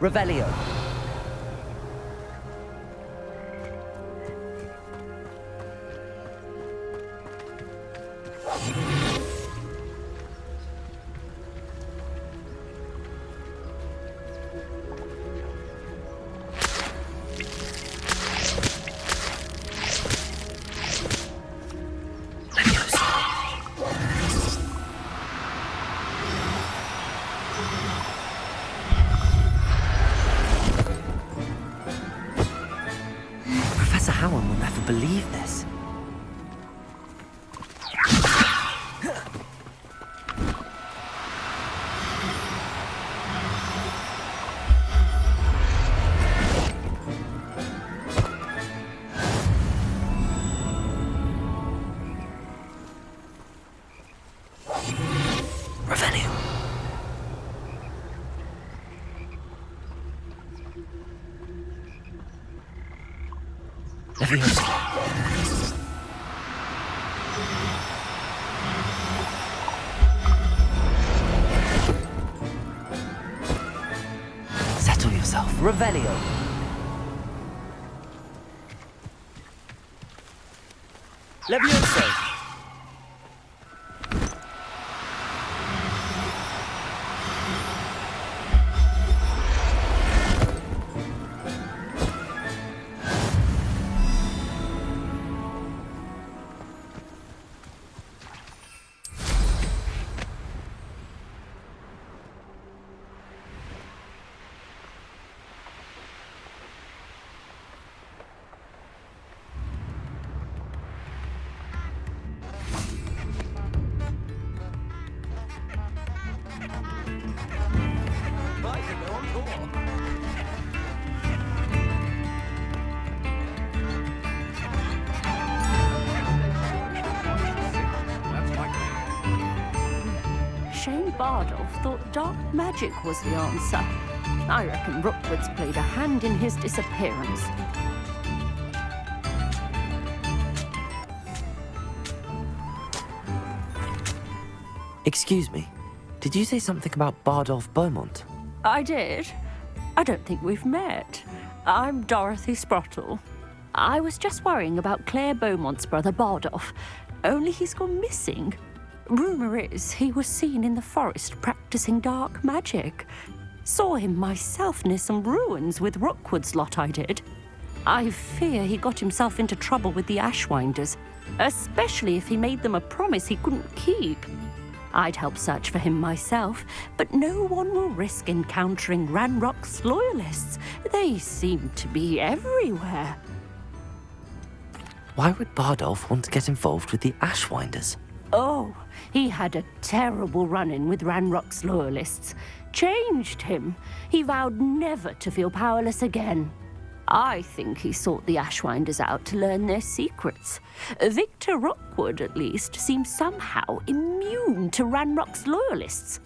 Revelio. Professor Howard will never believe this. Revenue. Leviosa. Settle yourself. Revelio. Leviosa. Shane Bardolph thought dark magic was the answer. I reckon Rookwood's played a hand in his disappearance. Excuse me. Did you say something about Bardolph Beaumont? I did. I don't think we've met. I'm Dorothy Sprottle. I was just worrying about Claire Beaumont's brother Bardolph, only he's gone missing. Rumour is he was seen in the forest practicing dark magic. Saw him myself near some ruins with Rookwood's lot, I did. I fear he got himself into trouble with the Ashwinders, especially if he made them a promise he couldn't keep. I'd help search for him myself, but no one will risk encountering Ranrock's loyalists. They seem to be everywhere. Why would Bardolph want to get involved with the Ashwinders? Oh, he had a terrible run-in with Ranrock's loyalists. Changed him. He vowed never to feel powerless again. I think he sought the Ashwinders out to learn their secrets. Victor Rookwood, at least, seems somehow immune to Ranrock's loyalists.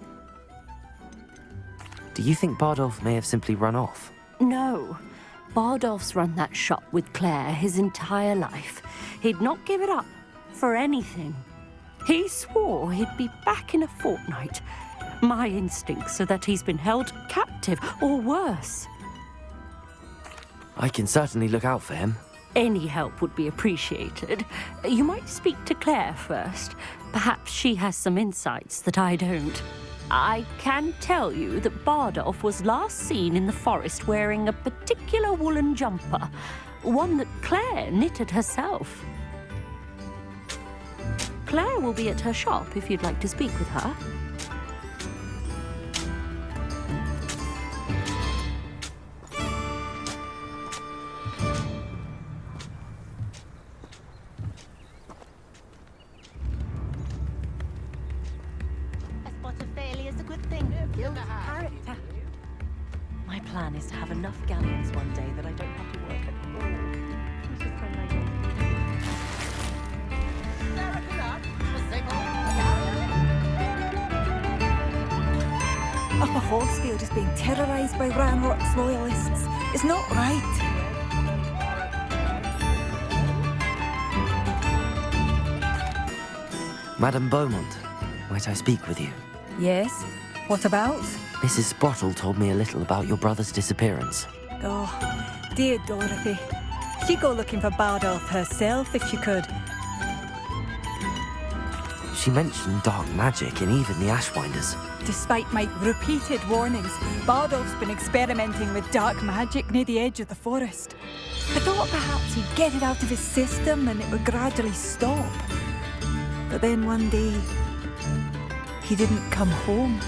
Do you think Bardolph may have simply run off? No. Bardolph's run that shop with Claire his entire life. He'd not give it up for anything. He swore he'd be back in a fortnight. My instincts are that he's been held captive, or worse. I can certainly look out for him. Any help would be appreciated. You might speak to Claire first. Perhaps she has some insights that I don't. I can tell you that Bardolph was last seen in the forest wearing a particular woolen jumper, one that Claire knitted herself. Claire will be at her shop if you'd like to speak with her. A spot of failure is a good thing. Character. My plan is to have enough galleons one day that I don't have to work at all. Upper Hogsfield is being terrorised by Ranrock's loyalists. It's not right. Madame Beaumont, might I speak with you? Yes? What about? Mrs. Sprottle told me a little about your brother's disappearance. Oh, dear Dorothy. She'd go looking for Bardolph herself if she could. She mentioned dark magic in even the Ashwinders. Despite my repeated warnings, Bardolph's been experimenting with dark magic near the edge of the forest. I thought perhaps he'd get it out of his system and it would gradually stop. But then one day, he didn't come home.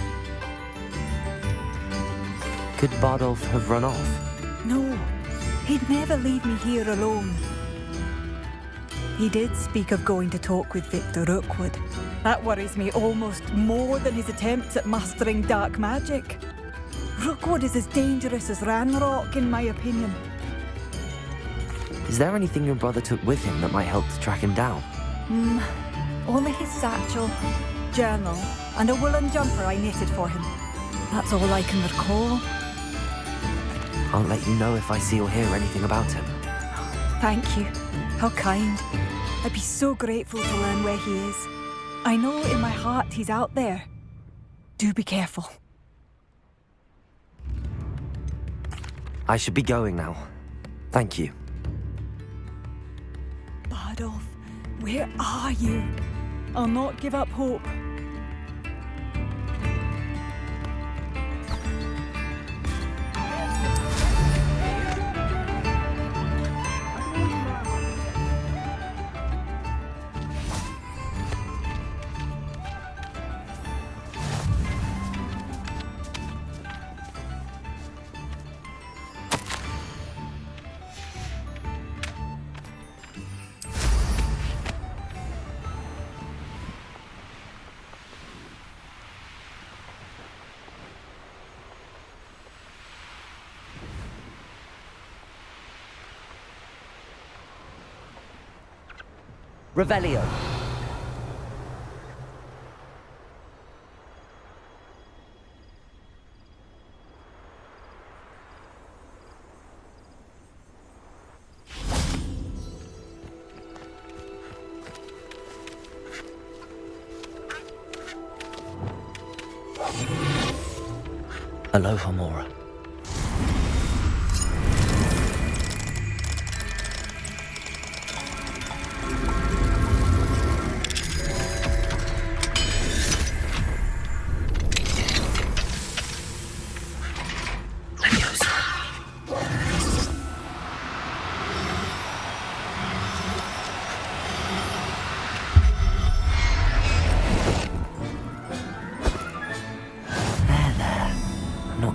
Could Bardolph have run off? No, he'd never leave me here alone. He did speak of going to talk with Victor Rookwood. That worries me almost more than his attempts at mastering dark magic. Rookwood is as dangerous as Ranrock, in my opinion. Is there anything your brother took with him that might help to track him down? Only his satchel, journal, and a woolen jumper I knitted for him. That's all I can recall. I'll let you know if I see or hear anything about him. Thank you. How kind. I'd be so grateful to learn where he is. I know in my heart he's out there. Do be careful. I should be going now. Thank you. Bardolph, where are you? I'll not give up hope. Revelio. Aloha, Mora.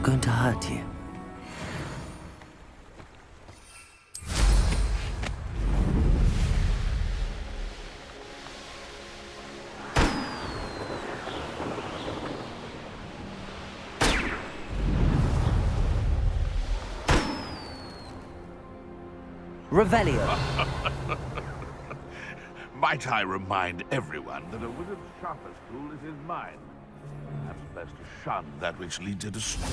Going to hurt you. Revelio. Might I remind everyone that a wizard's sharpest tool is his mind. Perhaps best to shun that which leads it astray.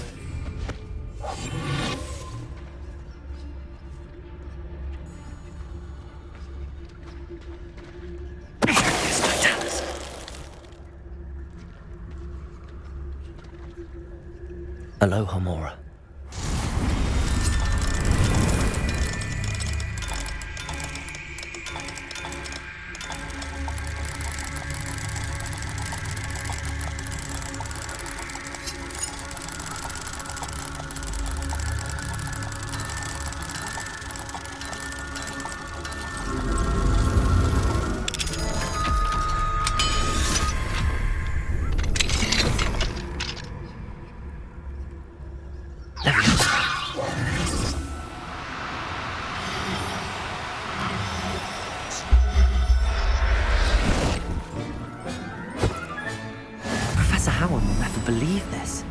Aloha, Mora. Professor Howard will never believe this.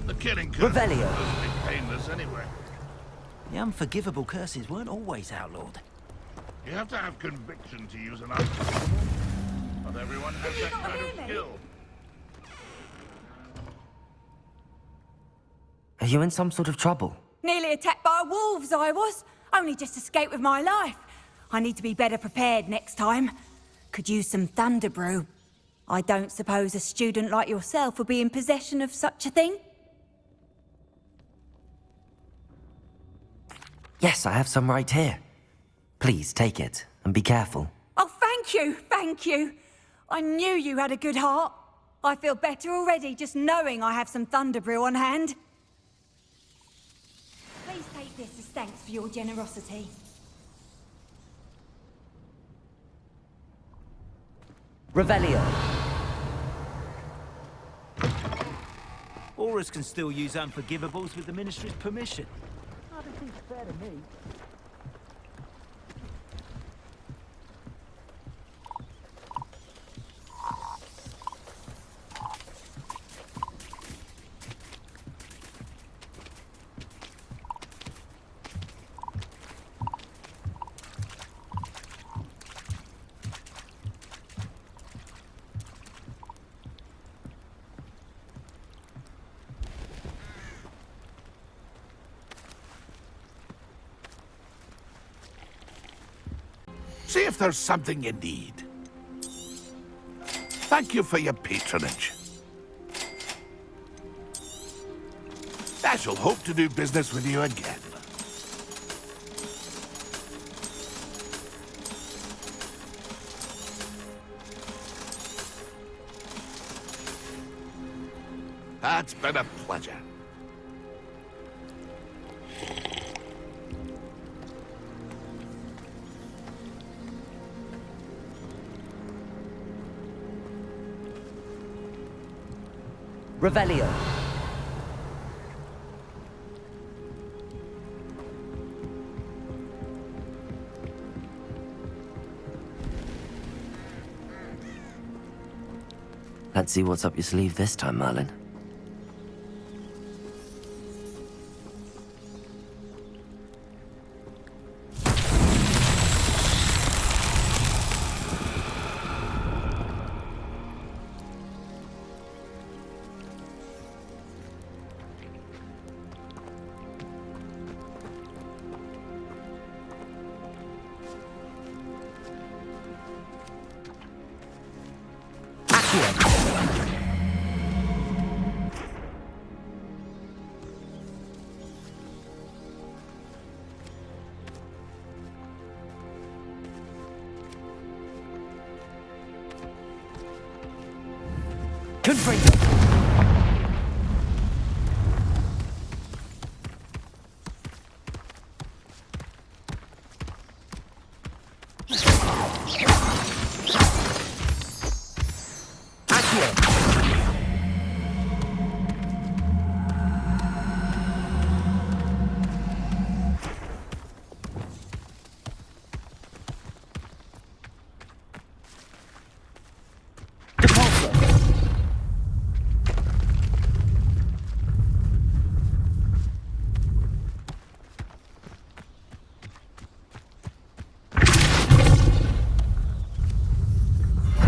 The killing Revelio. must be painless anyway. The unforgivable curses weren't always outlawed. You have to have conviction to use an unforgivable. Not everyone has that kind of skill. Are you in some sort of trouble? Nearly attacked by wolves, I was. Only just escaped with my life. I need to be better prepared next time. Could use some thunder brew. I don't suppose a student like yourself would be in possession of such a thing? Yes, I have some right here. Please take it, and be careful. Oh, thank you. I knew you had a good heart. I feel better already just knowing I have some thunder brew on hand. Please take this as thanks for your generosity. Revelio. Aurors can still use unforgivables with the Ministry's permission. I don't think it's fair to me. See if there's something you need. Thank you for your patronage. I shall hope to do business with you again. That's been a pleasure. Revelio. Let's see what's up your sleeve this time, Merlin. Confringo.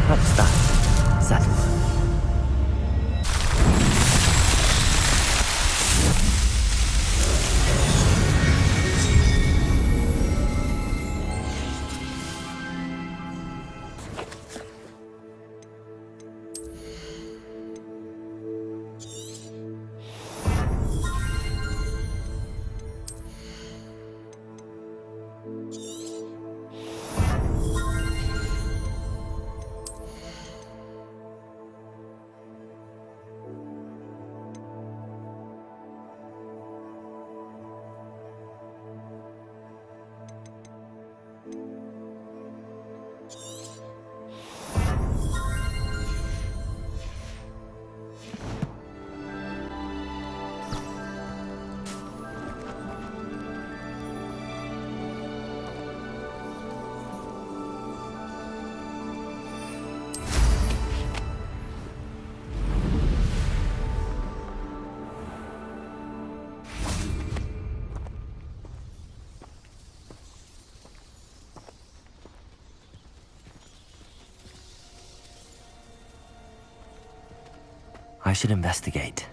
What's that? Settle. I should investigate.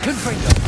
Revelio.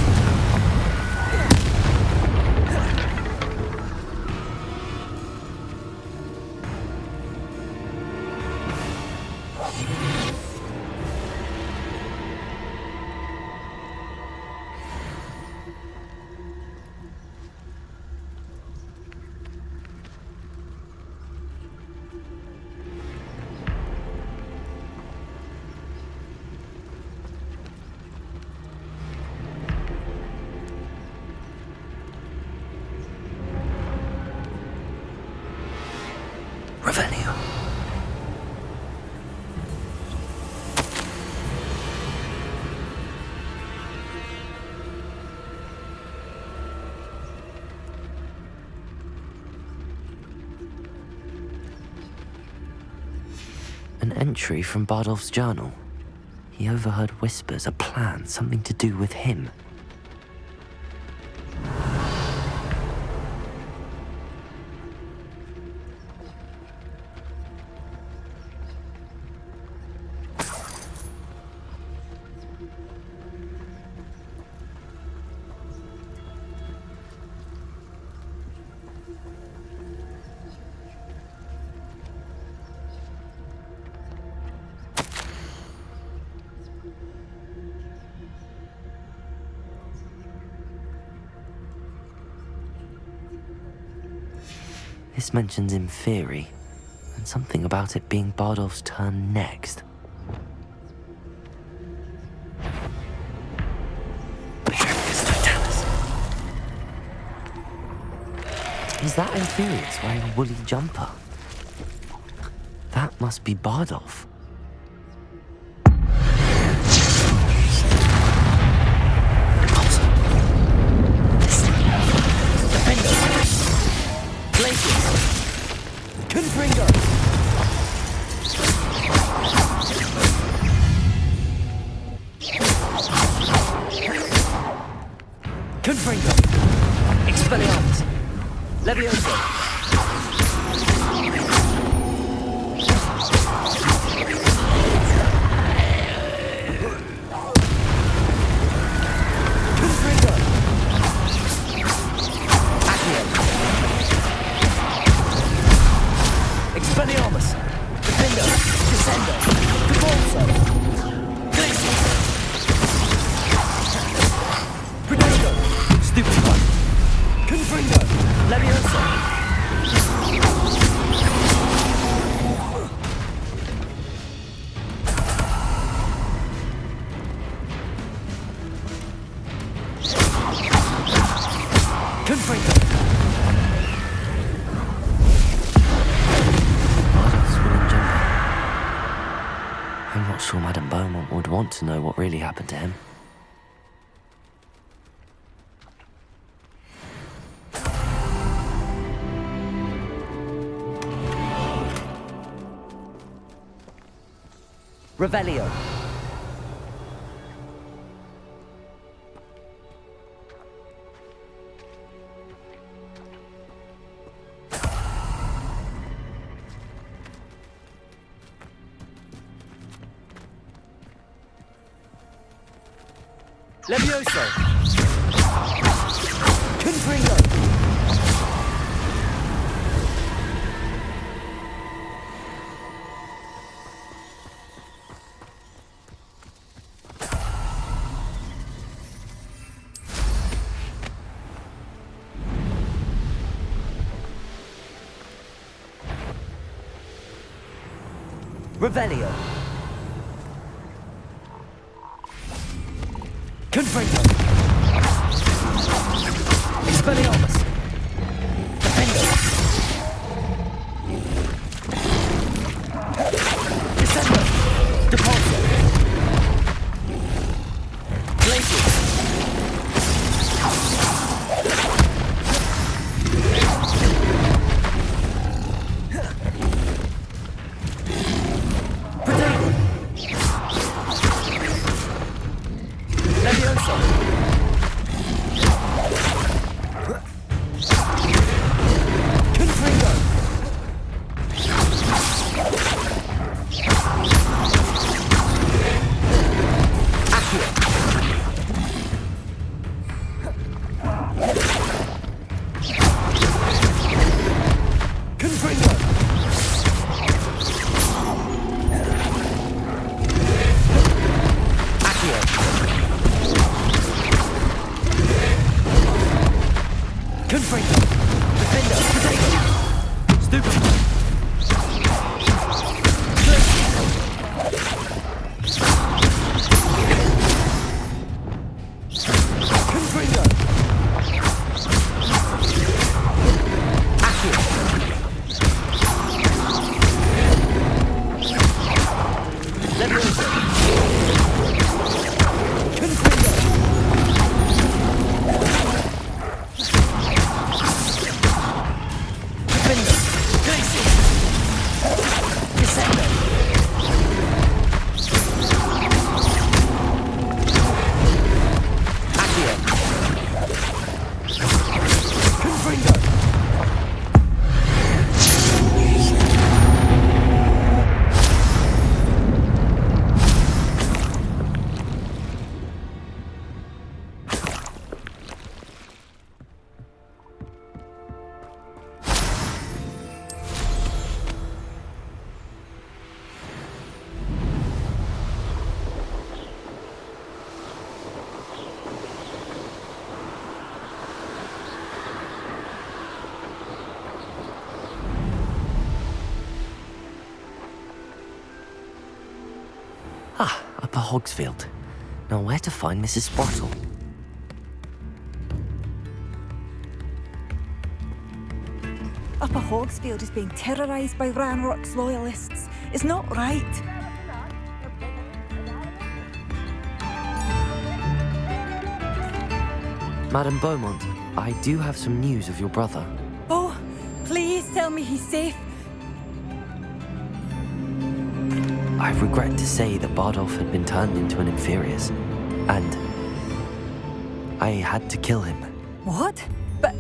An entry from Bardolph's journal. He overheard whispers, a plan, something to do with him. This mentions Inferi, and something about it being Bardolph's turn next. Is that Inferius wearing a woolly jumper? That must be Bardolph. Confringo! Expelliarmus! Levioso! Confringo! Accio! Expelliarmus! Defendo! Descendo! Devolso! Glacius! Predego! Stupid one! Confringo! Levioso! Confringo! Bardolph's woolen jumper. I'm not sure Madame Beaumont would want to know what really happened to him. Revelio. Levioso. Confringo. Revelio. Confringo. Expelliarmus. Defendo. Descendo. Devolso. Glacius. Predego. Levioso. Confringo. Accio. Confringo! Defender! Potato! Stupefy! Confringo! Accio! Leviosa! Confringo! Defender! Glacier! Descender! Accio! Confringo! Ah, Upper Hogsfield. Now where to find Mrs. Sprottle? Upper Hogsfield is being terrorised by Ranrock's loyalists. It's not right. Madame Beaumont, I do have some news of your brother. Oh, please tell me he's safe. I regret to say that Bardolph had been turned into an Inferius, and I had to kill him. What? But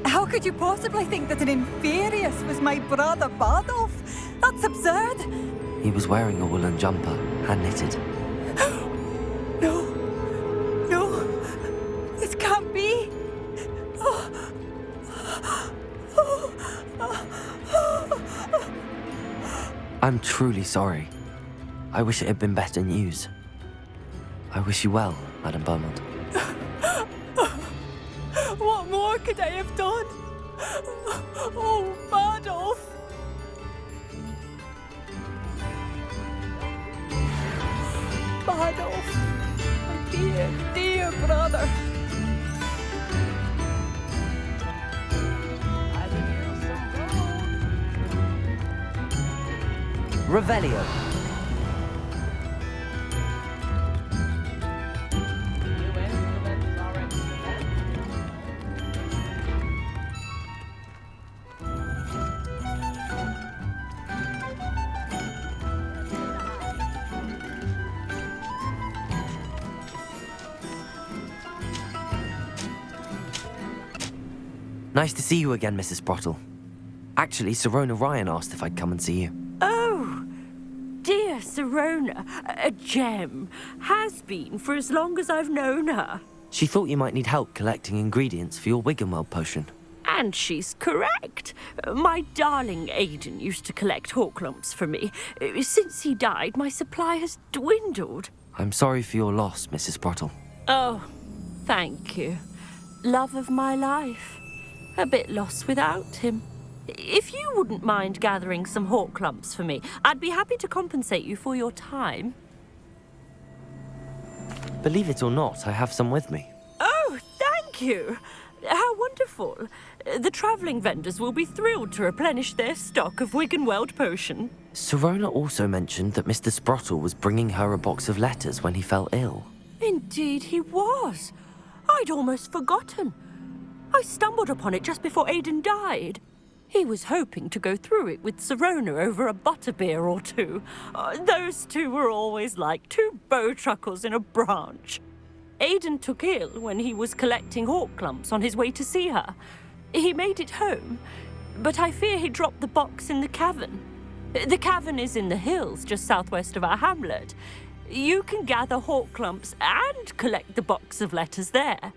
how could you possibly think that an Inferius was my brother Bardolph? That's absurd. He was wearing a woolen jumper, hand-knitted. No. No. This can't be. I'm truly sorry. I wish it had been better news. I wish you well, Madame Beaumont. What more could I have done? Oh, Bardolph. Bardolph. My dear, dear brother. Revelio. Nice to see you again, Mrs. Sprottle. Actually, Sirona Ryan asked if I'd come and see you. Oh, dear Sirona, a gem. Has been for as long as I've known her. She thought you might need help collecting ingredients for your Wiggenweld potion. And she's correct. My darling Aidan used to collect hawk lumps for me. Since he died, my supply has dwindled. I'm sorry for your loss, Mrs. Sprottle. Oh, thank you. Love of my life. A bit lost without him. If you wouldn't mind gathering some hawk lumps for me, I'd be happy to compensate you for your time. Believe it or not, I have some with me. Oh, thank you. How wonderful. The travelling vendors will be thrilled to replenish their stock of Wiggenweld potion. Sirona also mentioned that Mr. Sprottle was bringing her a box of letters when he fell ill. Indeed he was. I'd almost forgotten. I stumbled upon it just before Aidan died. He was hoping to go through it with Sirona over a butterbeer or two. Those two were always like two bowtruckles in a branch. Aidan took ill when he was collecting hawk clumps on his way to see her. He made it home, but I fear he dropped the box in the cavern. The cavern is in the hills just southwest of our hamlet. You can gather hawk clumps and collect the box of letters there.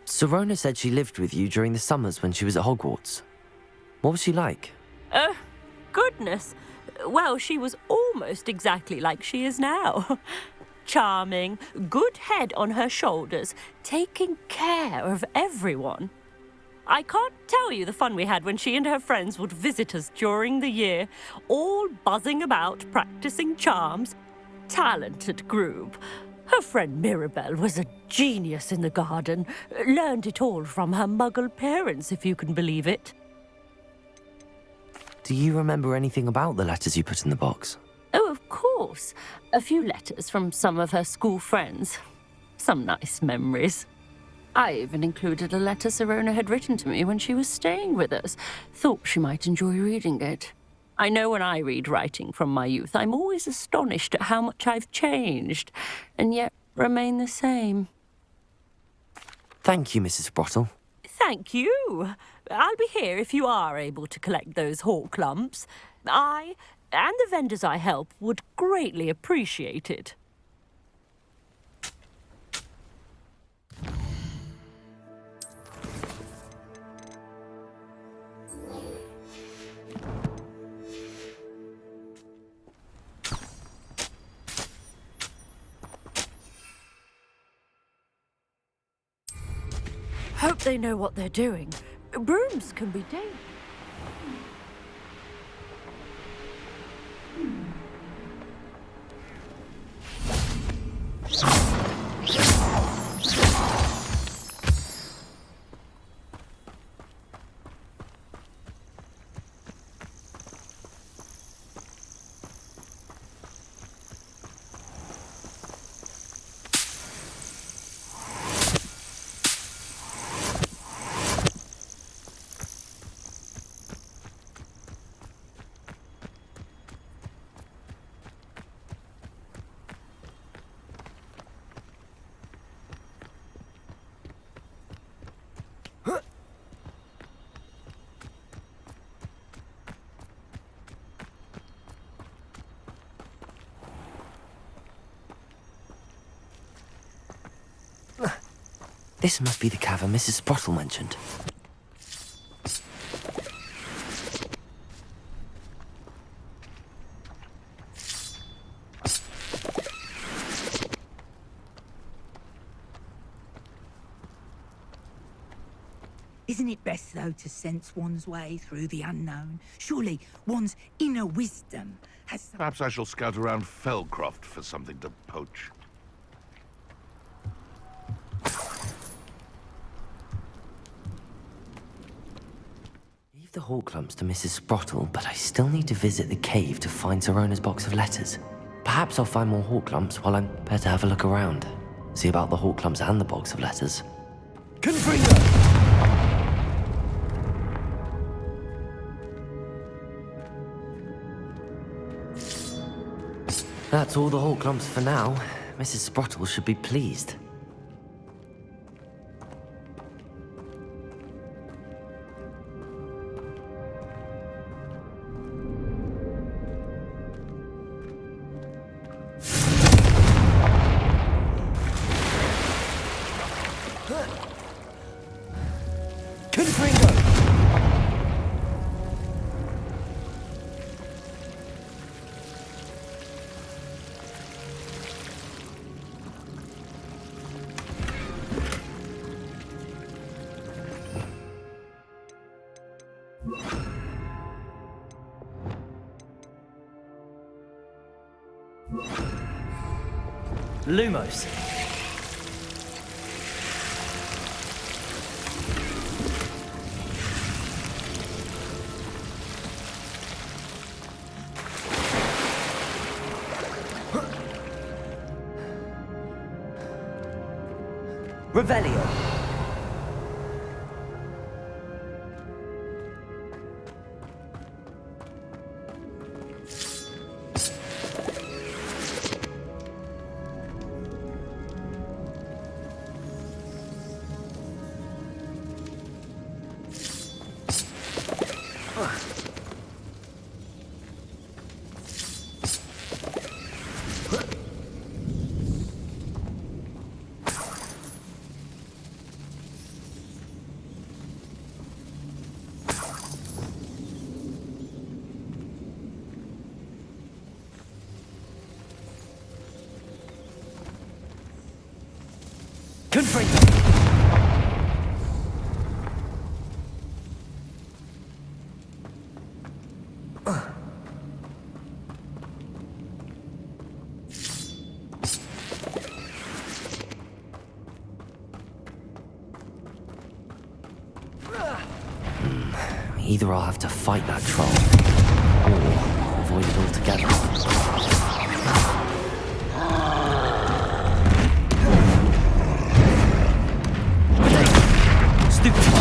Sirona said she lived with you during the summers when she was at Hogwarts. What was she like? Goodness. Well, she was almost exactly like she is now. charming, good head on her shoulders, taking care of everyone. I can't tell you the fun we had when she and her friends would visit us during the year, all buzzing about, practicing charms. Talented group. Her friend Mirabelle was a genius in the garden. Learned it all from her muggle parents, if you can believe it. Do you remember anything about the letters you put in the box? Oh, of course. A few letters from some of her school friends. Some nice memories. I even included a letter Serona had written to me when she was staying with us. Thought she might enjoy reading it. I know when I read writing from my youth, I'm always astonished at how much I've changed, and yet remain the same. Thank you, Mrs. Sprottle. Thank you. I'll be here if you are able to collect those hawk lumps. I, and the vendors I help, would greatly appreciate it. Hope they know what they're doing. Brooms can be dangerous. This must be the cavern Mrs. Sprottle mentioned. Isn't it best, though, to sense one's way through the unknown? Surely one's inner wisdom has some... Perhaps I shall scout around Felcroft for something to poach. Leave the hawk lumps to Mrs. Sprottle, but I still need to visit the cave to find Serona's box of letters. Perhaps I'll find more hawk lumps while I'm better have a look around. See about the hawk lumps and the box of letters. Confringo! That's all the hawk lumps for now. Mrs. Sprottle should be pleased. Confringo! Lumos. Revelio. Confringo! Either I'll have to fight that troll, or avoid it altogether. Stupefy!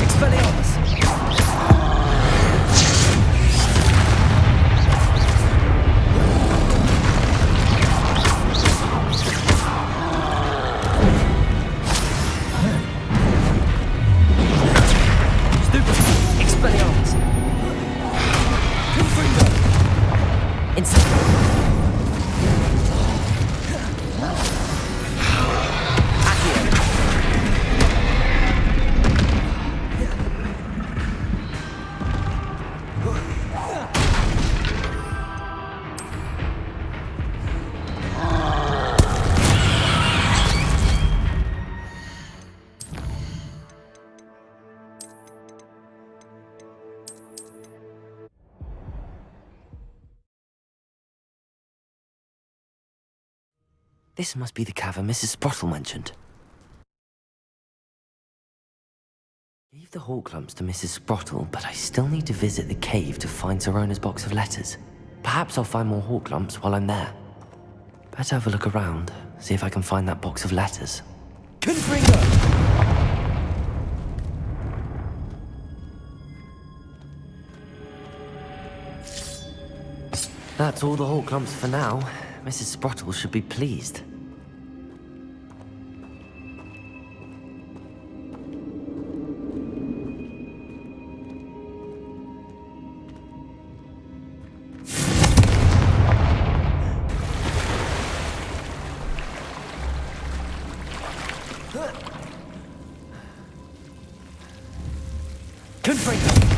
Expelliarmus! Confringo! Incendio! This must be the cavern Mrs. Sprottle mentioned. Gave the Hawk lumps to Mrs. Sprottle, but I still need to visit the cave to find Zerona's box of letters. Perhaps I'll find more Hawk lumps while I'm there. Better have a look around, see if I can find that box of letters. Confringo! That's all the Hawk lumps for now. Mrs. Sprottle should be pleased. Confringo!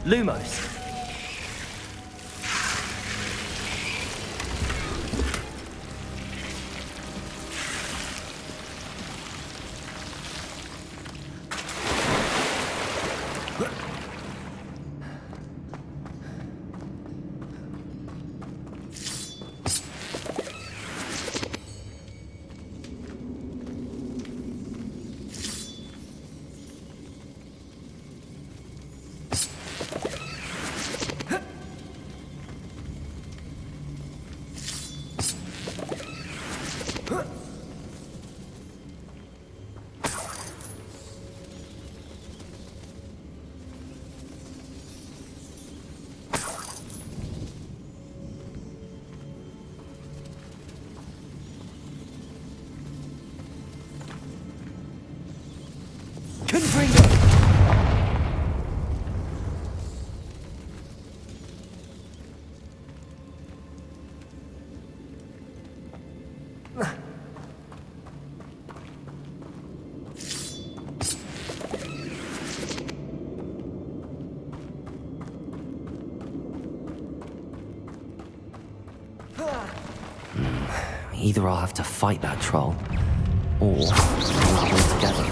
Lumos. Confringo! Either I'll have to fight that troll, or avoid it altogether.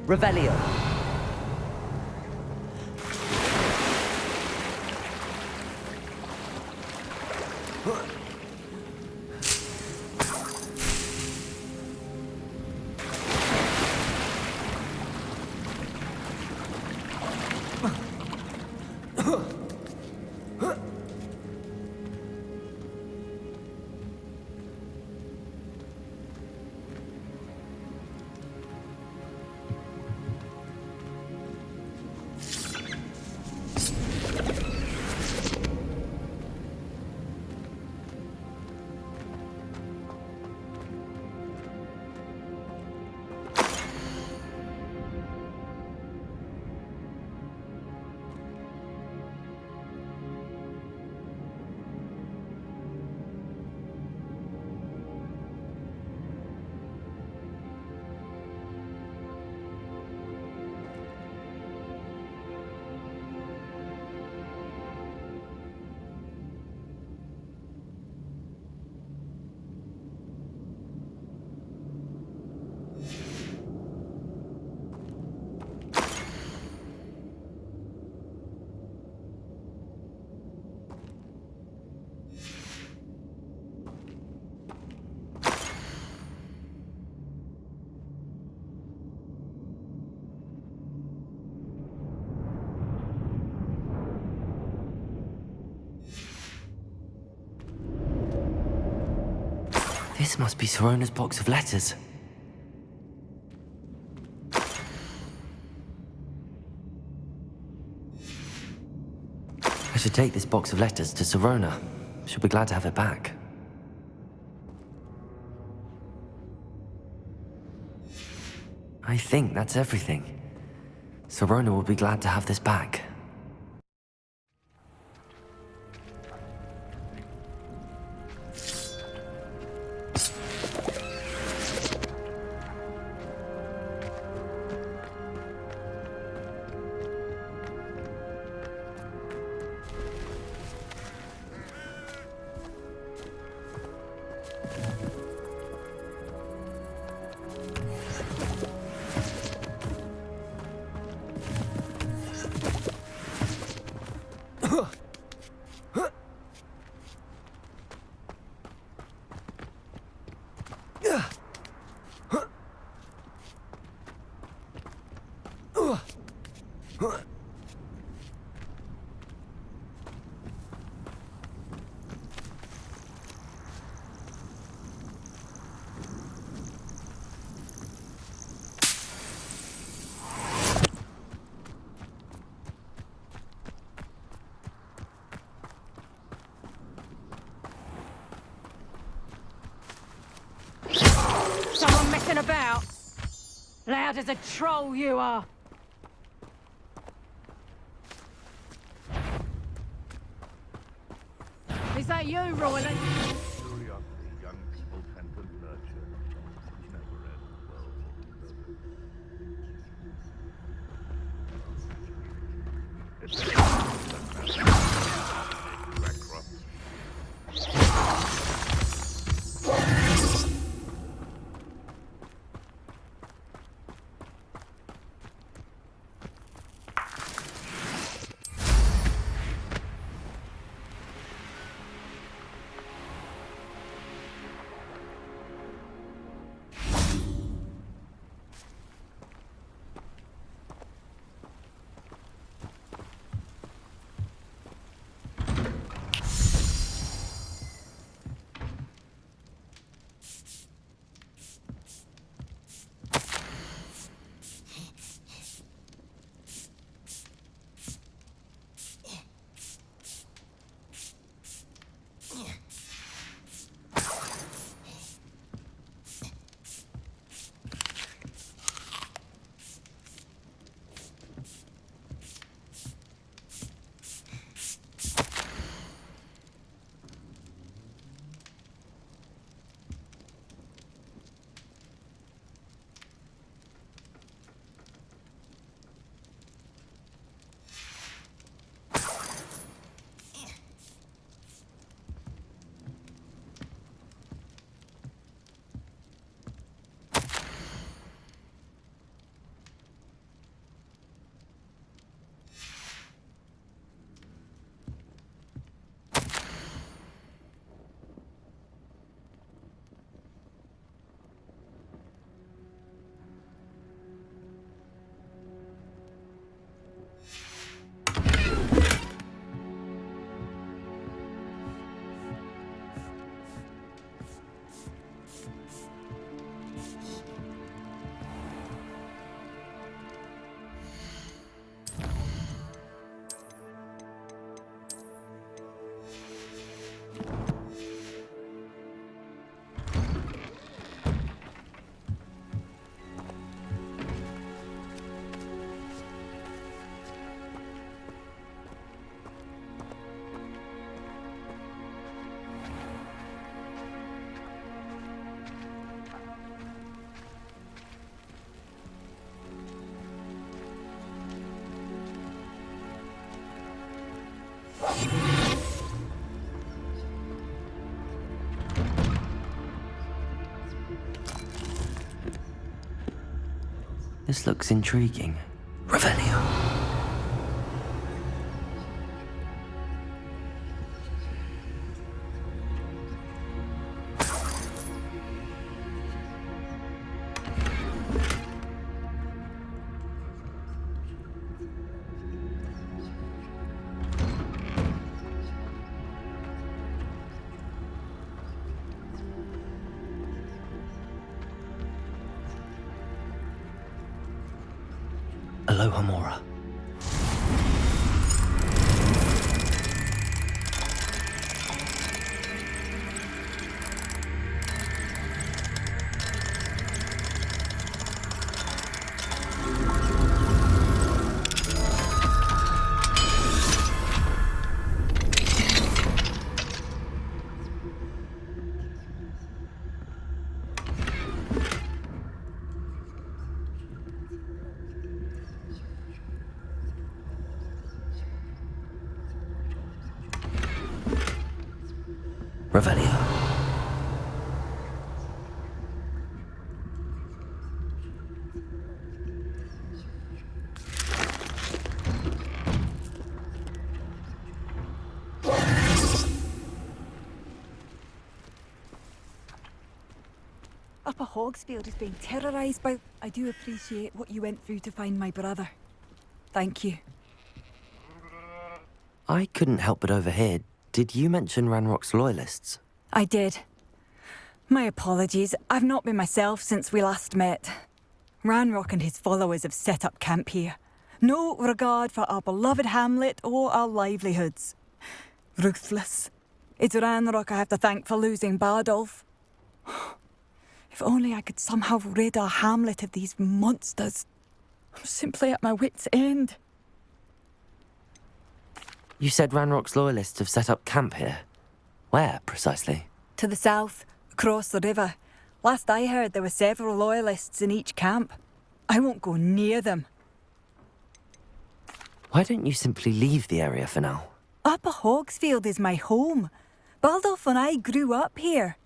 Revelio. This must be Sirona's box of letters. I should take this box of letters to Sirona. She'll be glad to have it back. I think that's everything. Sirona will be glad to have this back. Someone messing about? Loud as a troll you are. Is that you, Royland? Curiosity young people tend to nurture never ends well. This looks intriguing. Revelio. Aloha Mora. Revelio. Upper Hogsfield is being terrorised by... I do appreciate what you went through to find my brother. Thank you. I couldn't help but overhear. Did you mention Ranrock's loyalists? I did. My apologies. I've not been myself since we last met. Ranrock and his followers have set up camp here. No regard for our beloved hamlet or our livelihoods. Ruthless. It's Ranrock I have to thank for losing Bardolph. If only I could somehow rid our hamlet of these monsters. I'm simply at my wit's end. You said Ranrock's loyalists have set up camp here. Where, precisely? To the south, across the river. Last I heard, there were several loyalists in each camp. I won't go near them. Why don't you simply leave the area for now? Upper Hogsfield is my home. Baldolph and I grew up here.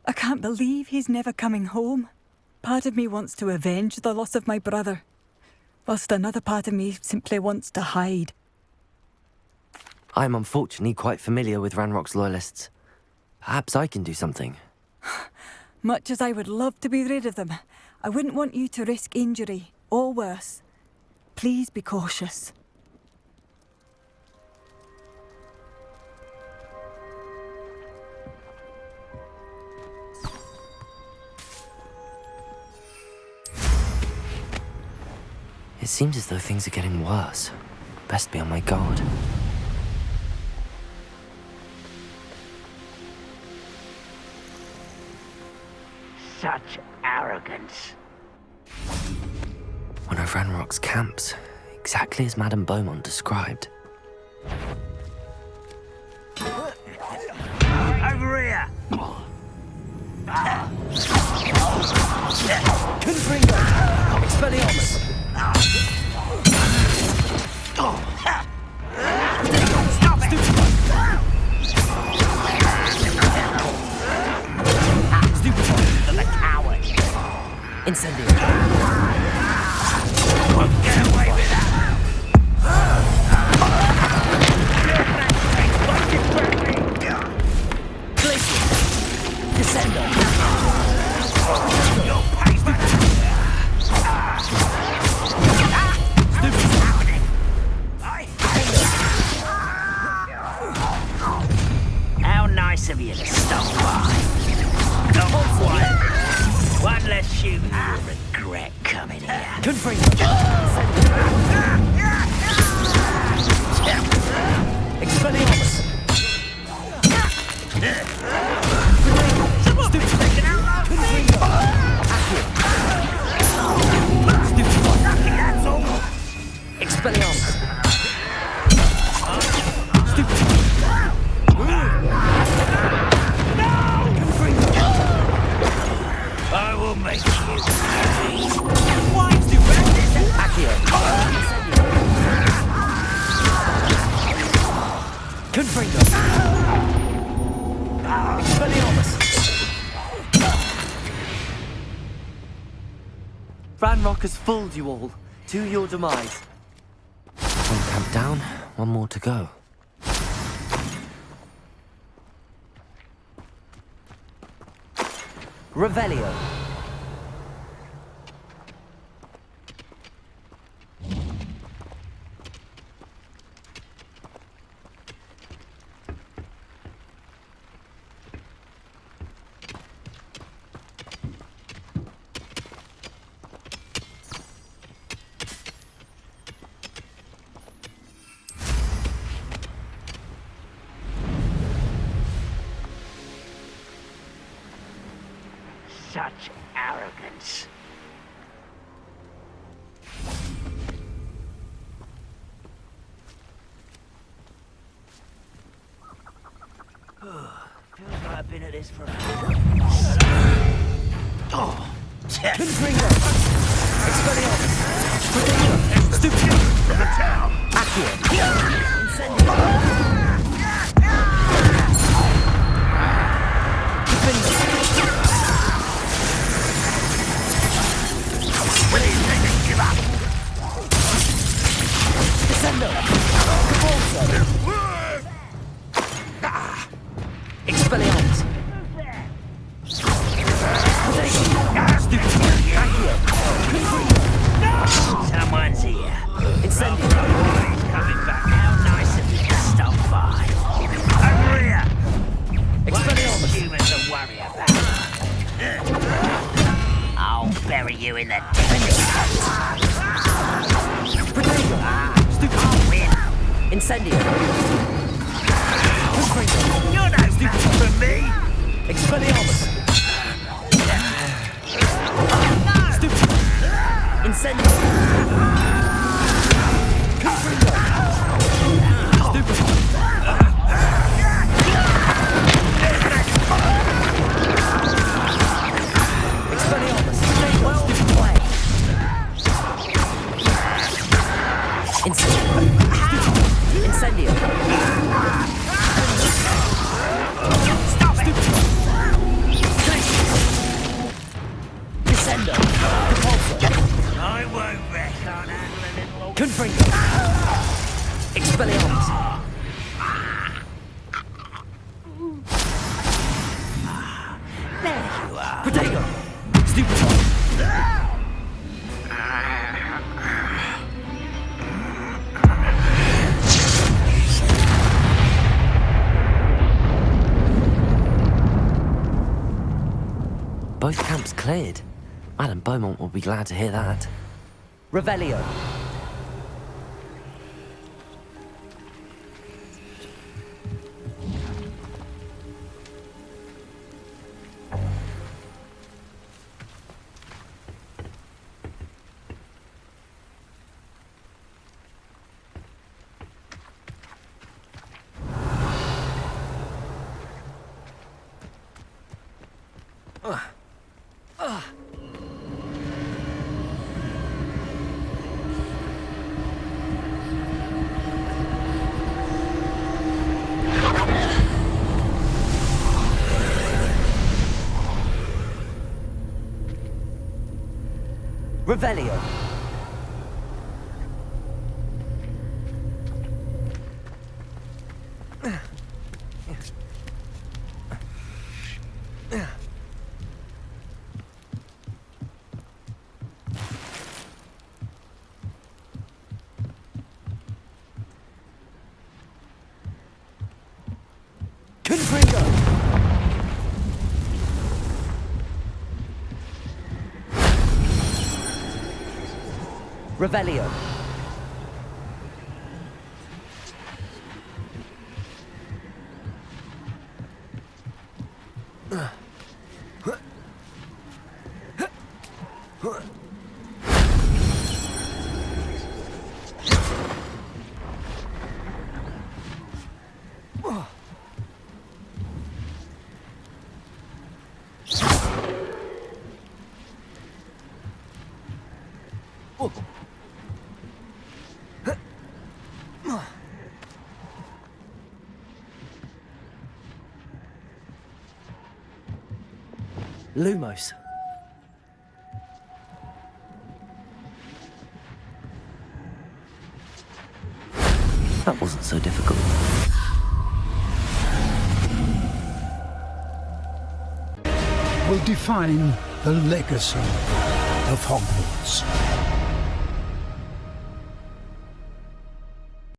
I can't believe he's never coming home. Part of me wants to avenge the loss of my brother, whilst another part of me simply wants to hide. I'm unfortunately quite familiar with Ranrock's loyalists. Perhaps I can do something. Much as I would love to be rid of them, I wouldn't want you to risk injury, or worse. Please be cautious. It seems as though things are getting worse. Best be on my guard. Such arrogance. One of Ranrock's camps, exactly as Madame Beaumont described. Over here! Confringo! Expelliarmus! Stop it! Stupefy! The coward! Incendio! Won't get away with that! Glacier! Descendo! You'll pay for that! What's happening? How nice of you to stop by. Come on, one less shoot you'll regret coming here. Confringo! Expelliarmus! Someone been taken out last week! That's all. Expelliarmus! I will make you happy. Why do this? Accio! Ranrock has fooled you all, to your demise. One camp down, one more to go. Revelio. Such arrogance. Feels like I've been at this for a Oh, Confringo. Expelliarmus. Protego. Stupid. From the town! Accio. Incendio. Give up! Descendo. Cabalzo. Expelliarmus. Someone's here. Incendio. He's coming back. How nice of you to stop by. Over here! Expelliarmus. Humans to worry about. I'll bury you in the Protego. I'll win. Incendio. Confringo. You're no match for me. Expelliarmus. Stupid. Incendio. Confringo. Stupid. Expelliarmus. Well played. Incendio. Incendio. Stop it! Descendo. Repulsor. I won't wreck on handling little... Confringo. Expelliarmus. There you are. Protego. Stupid. Both camps cleared. Madam Beaumont will be glad to hear that. Revelio. Revelio. Confringo. Revelio. Lumos. That wasn't so difficult. Will define the legacy of Hogwarts.